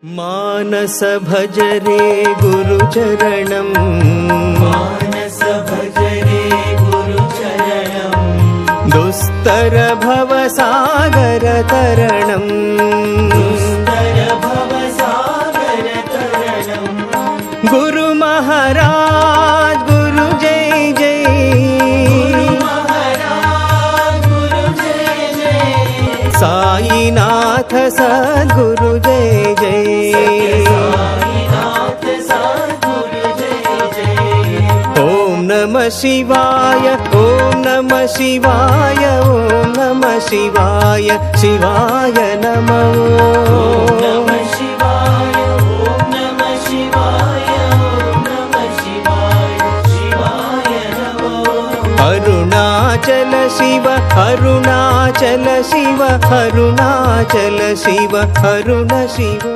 मानस भज रे गुरुचरणं मानस भज रे गुरुचरणं दुस्तर भवसागर तरणं दुस्तर भवसागर तरणं गुरु महाराज गुरु जय जय गुरु महाराज गुरु जय जय साईनाथ सद्गुरु जय जय साईनाथ सद्गुरु जय जय ओम नमः शिवाय ओम नमः शिवाय ओम नमः शिवाय शिवाय नमः ओम नमः शिवाय ओम नमः शिवाय ओम नमः शिवाय शिवाय नमो अरुणाचल शिव अरुणाचल शिव अरुणाचल शिव अरुण शिव।